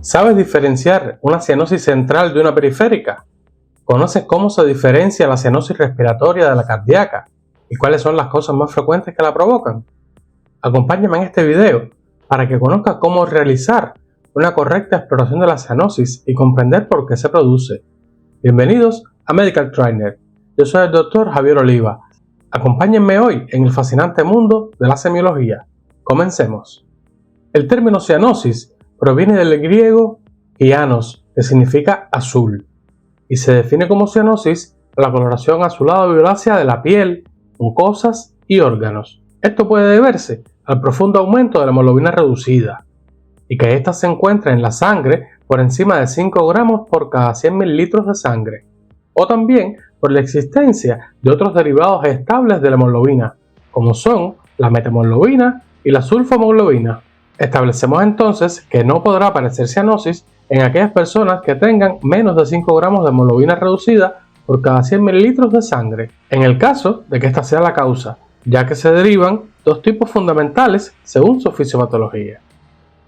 ¿Sabes diferenciar una cianosis central de una periférica? ¿Conoces cómo se diferencia la cianosis respiratoria de la cardíaca? ¿Y cuáles son las causas más frecuentes que la provocan? Acompáñame en este video para que conozcas cómo realizar una correcta exploración de la cianosis y comprender por qué se produce. Bienvenidos a Medical Trainer. Yo soy el Dr. Javier Oliva. Acompáñenme hoy en el fascinante mundo de la semiología. Comencemos. El término cianosis proviene del griego cyanos, que significa azul, y se define como cianosis a la coloración azulada violácea de la piel, mucosas y órganos. Esto puede deberse al profundo aumento de la hemoglobina reducida y que ésta se encuentra en la sangre por encima de 5 gramos por cada 100 mililitros de sangre, o también por la existencia de otros derivados estables de la hemoglobina, como son la metahemoglobina y la sulfohemoglobina. Establecemos entonces que no podrá aparecer cianosis en aquellas personas que tengan menos de 5 gramos de hemoglobina reducida por cada 100 mililitros de sangre, en el caso de que esta sea la causa, ya que se derivan dos tipos fundamentales según su fisiopatología.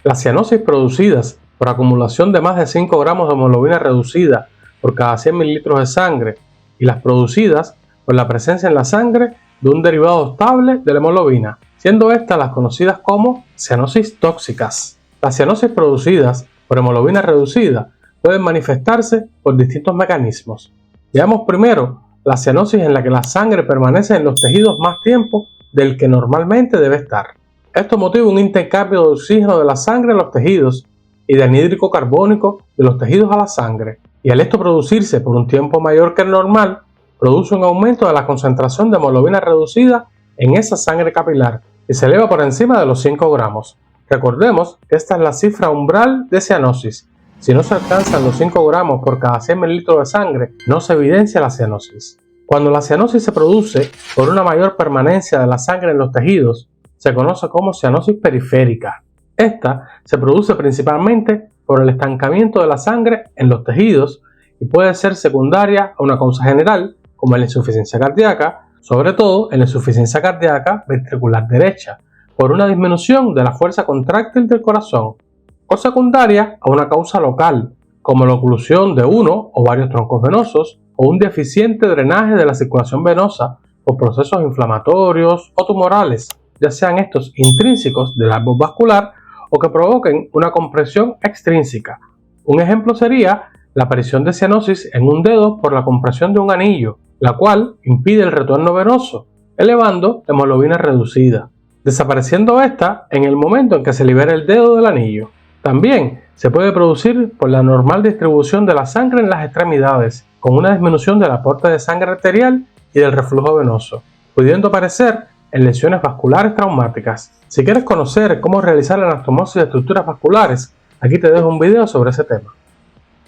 Las cianosis producidas por acumulación de más de 5 gramos de hemoglobina reducida por cada 100 mililitros de sangre y las producidas por la presencia en la sangre de un derivado estable de la hemoglobina, siendo estas las conocidas como cianosis tóxicas. Las cianosis producidas por hemoglobina reducida pueden manifestarse por distintos mecanismos. Veamos primero la cianosis en la que la sangre permanece en los tejidos más tiempo del que normalmente debe estar. Esto motiva un intercambio de oxígeno de la sangre a los tejidos y de anhídrico carbónico de los tejidos a la sangre, y al esto producirse por un tiempo mayor que el normal, produce un aumento de la concentración de hemoglobina reducida en esa sangre capilar y se eleva por encima de los 5 gramos. Recordemos que esta es la cifra umbral de cianosis. Si no se alcanzan los 5 gramos por cada 100 mililitros de sangre, no se evidencia la cianosis. Cuando la cianosis se produce por una mayor permanencia de la sangre en los tejidos, se conoce como cianosis periférica. Esta se produce principalmente por el estancamiento de la sangre en los tejidos y puede ser secundaria a una causa general, como la insuficiencia cardíaca, sobre todo en la insuficiencia cardíaca ventricular derecha, por una disminución de la fuerza contráctil del corazón, o secundaria a una causa local, como la oclusión de uno o varios troncos venosos, o un deficiente drenaje de la circulación venosa por procesos inflamatorios o tumorales, ya sean estos intrínsecos del árbol vascular o que provoquen una compresión extrínseca. Un ejemplo sería la aparición de cianosis en un dedo por la compresión de un anillo, la cual impide el retorno venoso, elevando la hemoglobina reducida, desapareciendo esta en el momento en que se libera el dedo del anillo. También se puede producir por la normal distribución de la sangre en las extremidades, con una disminución del aporte de sangre arterial y del reflujo venoso, pudiendo aparecer en lesiones vasculares traumáticas. Si quieres conocer cómo realizar la anastomosis de estructuras vasculares, aquí te dejo un video sobre ese tema.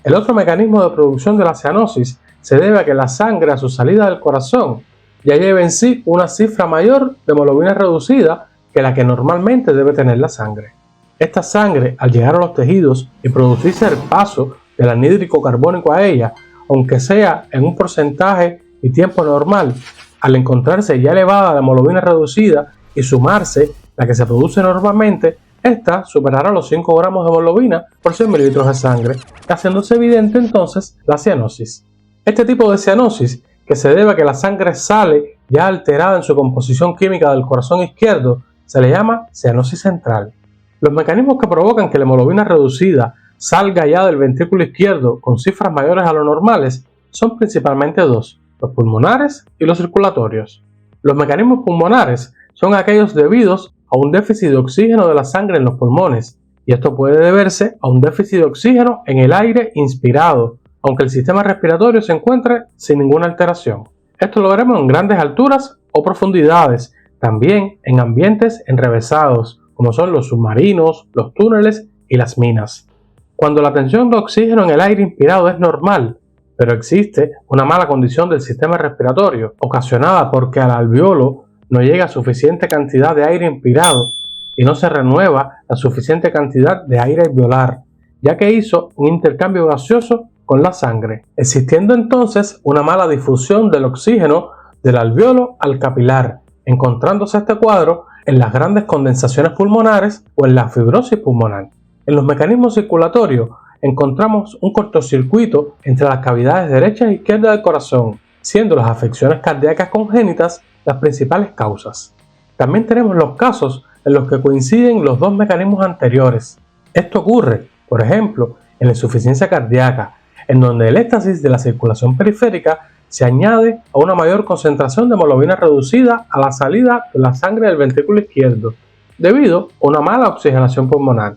El otro mecanismo de producción de la cianosis se debe a que la sangre a su salida del corazón ya lleva en sí una cifra mayor de hemoglobina reducida que la que normalmente debe tener la sangre. Esta sangre, al llegar a los tejidos y producirse el paso del anhídrico carbónico a ella, aunque sea en un porcentaje y tiempo normal, al encontrarse ya elevada la hemoglobina reducida y sumarse la que se produce normalmente, esta superará los 5 gramos de hemoglobina por 100 mililitros de sangre, haciéndose evidente entonces la cianosis. Este tipo de cianosis, que se debe a que la sangre sale ya alterada en su composición química del corazón izquierdo, se le llama cianosis central. Los mecanismos que provocan que la hemoglobina reducida salga ya del ventrículo izquierdo con cifras mayores a lo normales son principalmente dos: los pulmonares y los circulatorios. Los mecanismos pulmonares son aquellos debidos a un déficit de oxígeno de la sangre en los pulmones, y esto puede deberse a un déficit de oxígeno en el aire inspirado, aunque el sistema respiratorio se encuentre sin ninguna alteración. Esto lo veremos en grandes alturas o profundidades, también en ambientes enrevesados, como son los submarinos, los túneles y las minas. Cuando la tensión de oxígeno en el aire inspirado es normal, pero existe una mala condición del sistema respiratorio, ocasionada porque al alveolo no llega suficiente cantidad de aire inspirado y no se renueva la suficiente cantidad de aire alveolar, ya que hizo un intercambio gaseoso con la sangre, existiendo entonces una mala difusión del oxígeno del alveolo al capilar, encontrándose este cuadro en las grandes condensaciones pulmonares o en la fibrosis pulmonar. En los mecanismos circulatorios encontramos un cortocircuito entre las cavidades derecha e izquierda del corazón, siendo las afecciones cardíacas congénitas las principales causas. También tenemos los casos en los que coinciden los dos mecanismos anteriores. Esto ocurre, por ejemplo, en la insuficiencia cardíaca, en donde el éxtasis de la circulación periférica se añade a una mayor concentración de hemoglobina reducida a la salida de la sangre del ventrículo izquierdo, debido a una mala oxigenación pulmonar.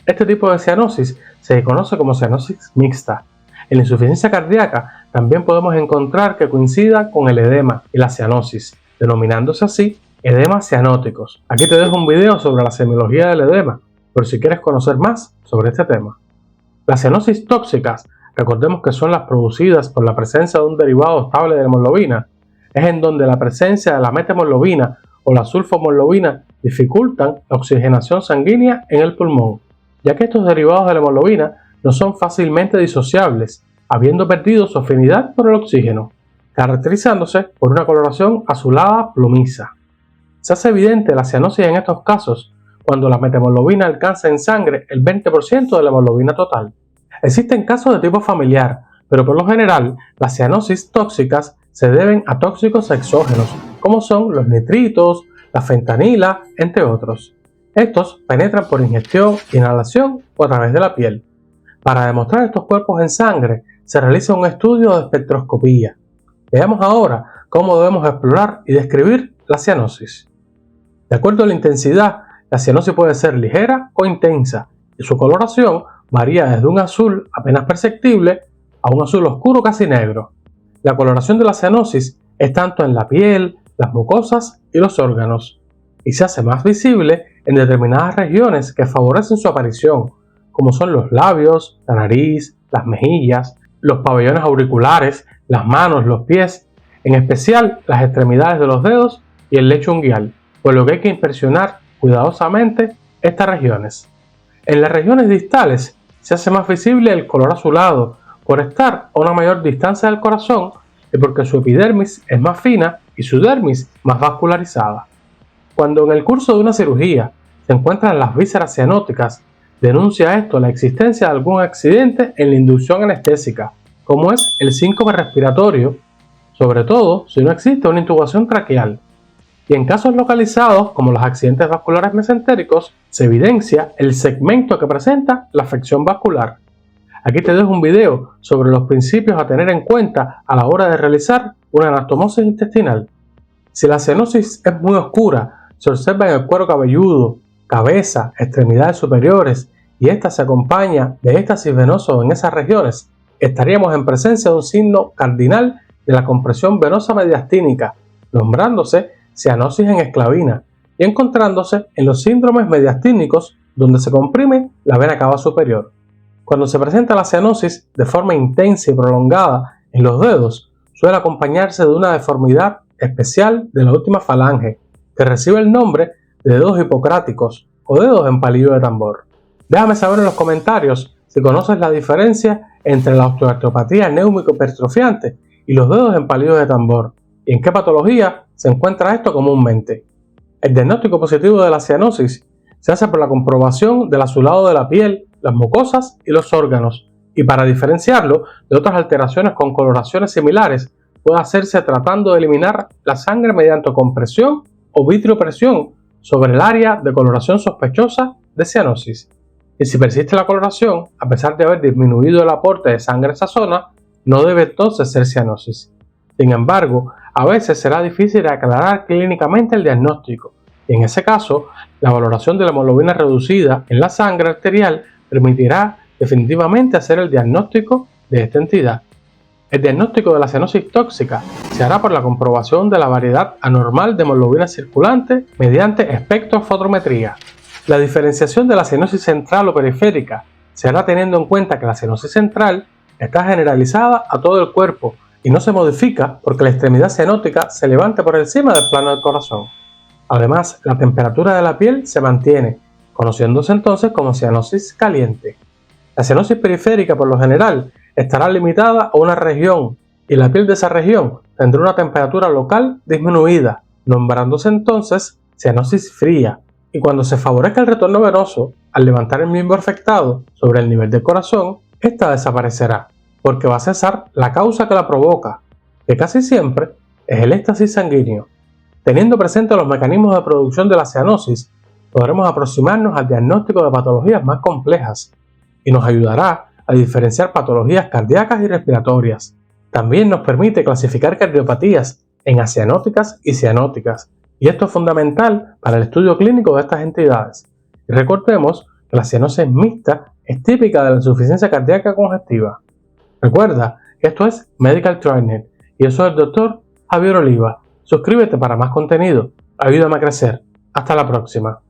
Este tipo de cianosis se conoce como cianosis mixta. En la insuficiencia cardíaca también podemos encontrar que coincida con el edema y la cianosis, denominándose así edemas cianóticos. Aquí te dejo un video sobre la semiología del edema, por si quieres conocer más sobre este tema. Las cianosis tóxicas, recordemos que son las producidas por la presencia de un derivado estable de hemoglobina, es en donde la presencia de la metahemoglobina o la sulfohemoglobina dificultan la oxigenación sanguínea en el pulmón, ya que estos derivados de la hemoglobina no son fácilmente disociables, habiendo perdido su afinidad por el oxígeno, caracterizándose por una coloración azulada plomiza. Se hace evidente la cianosis en estos casos cuando la metahemoglobina alcanza en sangre el 20% de la hemoglobina total. Existen casos de tipo familiar, pero por lo general las cianosis tóxicas se deben a tóxicos exógenos, como son los nitritos, la fentanila, entre otros. Estos penetran por ingestión, inhalación o a través de la piel. Para demostrar estos cuerpos en sangre se realiza un estudio de espectroscopía. Veamos ahora cómo debemos explorar y describir la cianosis. De acuerdo a la intensidad, la cianosis puede ser ligera o intensa y su coloración varía desde un azul apenas perceptible a un azul oscuro casi negro. La coloración de la cianosis es tanto en la piel, las mucosas y los órganos, y se hace más visible en determinadas regiones que favorecen su aparición, como son los labios, la nariz, las mejillas, los pabellones auriculares, las manos, los pies, en especial las extremidades de los dedos y el lecho unguial, por lo que hay que inspeccionar cuidadosamente estas regiones. En las regiones distales se hace más visible el color azulado por estar a una mayor distancia del corazón y porque su epidermis es más fina y su dermis más vascularizada. Cuando en el curso de una cirugía se encuentran las vísceras cianóticas, denuncia esto la existencia de algún accidente en la inducción anestésica, como es el síncope respiratorio, sobre todo si no existe una intubación traqueal. Y en casos localizados, como los accidentes vasculares mesentéricos, se evidencia el segmento que presenta la afección vascular. Aquí te dejo un video sobre los principios a tener en cuenta a la hora de realizar una anastomosis intestinal. Si la cianosis es muy oscura, se observa en el cuero cabelludo, cabeza, extremidades superiores y esta se acompaña de éxtasis venoso en esas regiones, estaríamos en presencia de un signo cardinal de la compresión venosa mediastínica, nombrándose cianosis en esclavina y encontrándose en los síndromes mediastínicos donde se comprime la vena cava superior. Cuando se presenta la cianosis de forma intensa y prolongada en los dedos, suele acompañarse de una deformidad especial de la última falange, que recibe el nombre de dedos hipocráticos o dedos en palillo de tambor. Déjame saber en los comentarios si conoces la diferencia entre la osteoartropatía néumico-hipertrofiante y los dedos en palillo de tambor, y en qué patología se encuentra esto comúnmente. El diagnóstico positivo de la cianosis se hace por la comprobación del azulado de la piel, las mucosas y los órganos, y para diferenciarlo de otras alteraciones con coloraciones similares, puede hacerse tratando de eliminar la sangre mediante compresión o vitriopresión sobre el área de coloración sospechosa de cianosis. Y si persiste la coloración, a pesar de haber disminuido el aporte de sangre a esa zona, no debe entonces ser cianosis. Sin embargo, a veces será difícil aclarar clínicamente el diagnóstico, y en ese caso, la valoración de la hemoglobina reducida en la sangre arterial permitirá definitivamente hacer el diagnóstico de esta entidad. El diagnóstico de la cianosis tóxica se hará por la comprobación de la variedad anormal de hemoglobina circulante mediante espectrofotometría. La diferenciación de la cianosis central o periférica se hará teniendo en cuenta que la cianosis central está generalizada a todo el cuerpo y no se modifica porque la extremidad cianótica se levante por encima del plano del corazón. Además, la temperatura de la piel se mantiene, conociéndose entonces como cianosis caliente. La cianosis periférica, por lo general, estará limitada a una región y la piel de esa región tendrá una temperatura local disminuida, nombrándose entonces cianosis fría, Y cuando se favorezca el retorno venoso al levantar el miembro afectado sobre el nivel del corazón, esta desaparecerá, porque va a cesar la causa que la provoca, que casi siempre es el éxtasis sanguíneo. Teniendo presente los mecanismos de producción de la cianosis, podremos aproximarnos al diagnóstico de patologías más complejas y nos ayudará a diferenciar patologías cardíacas y respiratorias. También nos permite clasificar cardiopatías en acianóticas y cianóticas, y esto es fundamental para el estudio clínico de estas entidades. Y recordemos que la cianosis mixta es típica de la insuficiencia cardíaca congestiva. Recuerda que esto es Medical Trainer y yo soy el Dr. Javier Oliva. Suscríbete para más contenido. Ayúdame a crecer. Hasta la próxima.